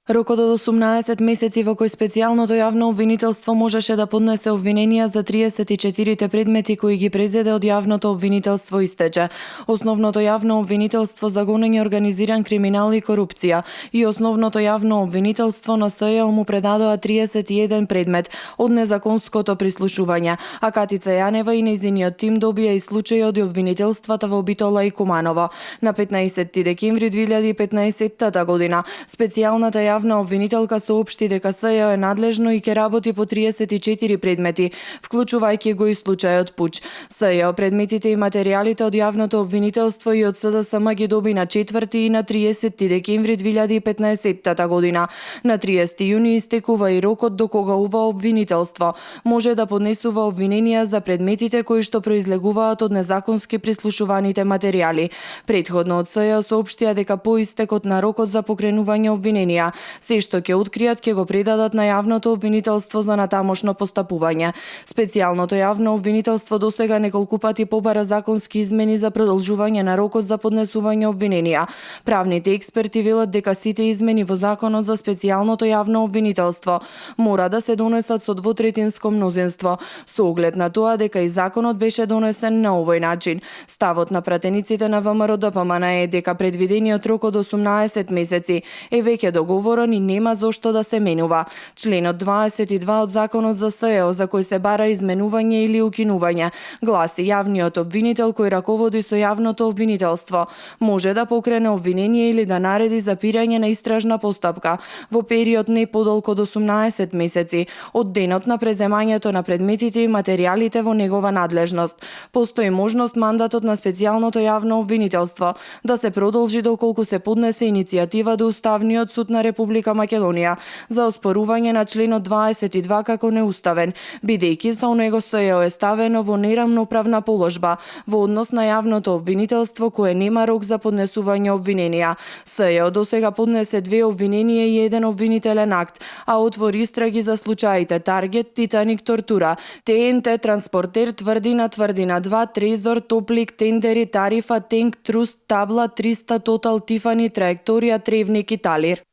Рокот од 18 месеци во кој специјалното јавно обвинителство можеше да поднесе обвиненија за 34 предмети кои ги презеде од јавното обвинителство истече. Основното јавно обвинителство за гонење организиран криминал и корупција и основното јавно обвинителство на СЈО му предадоа 31 предмет од незаконското прислушување, а Катица Јанева и нејзиниот тим добија и случаи од обвинителствата во Битола и Куманово. На 15 декември 2015 година специјалната јавна обвинителка соопшти дека СЈО е надлежно и ќе работи по 34 предмети, вклучувајќи го и случајот Пуч. СЈО предметите и материјалите од јавното обвинителство и од СДСМ ги доби на 4 и на 30 декември 2015 година. На 30 јуни истекува и рокот до кога ова обвинителство може да поднесува обвиненија за предметите кои што произлегуваат од незаконски прислушуваните материјали. Претходно од СЈО соопштија дека по истекот на рокот за покренување обвиненија, се што ќе откријат ќе го предадат на јавното обвинителство за натамошно постапување. Специјалното јавно обвинителство досега неколку пати побара законски измени за продолжување на рокот за поднесување обвиненија. Правните експерти велат дека сите измени во законот за специјалното јавно обвинителство мора да се донесат со двотретинско мнозинство, со оглед на тоа дека и законот беше донесен на овој начин. Ставот на пратениците на ВМРО ДПМН е дека предвидениот рок од 18 месеци е веќе договорен и нема зошто да се менува. Членот 22 од законот за СЈО за кој се бара изменување или укинување гласи јавниот обвинител кој раководи со јавното обвинителство може да покрене обвинение или да нареди запирање на истражна постапка во период не подолг од 18 месеци од денот на преземањето на предметите и материјалите во негова надлежност. Постои можност мандатот на специјалното јавно обвинителство да се продолжи доколку се поднесе иницијатива до Уставниот суд на Република Македонија за оспорување на членот 22 како неуставен, бидејќи со него СЈО е ставено во нерамноправна положба во однос на јавното обвинителство кое нема рок за поднесување обвиненија. СЈО досега поднесе 2 обвиненија и 1 обвинителен акт, а отвори истраги за случаите Таргет, Титаник, Тортура, ТНТ, Транспортер, Тврдина 2, Трезор, Топлик, Тендери, Тарифа, Тенк, Труст, Табла, 300, Тотал, Тифани, Траекторија, Тревник и Талир.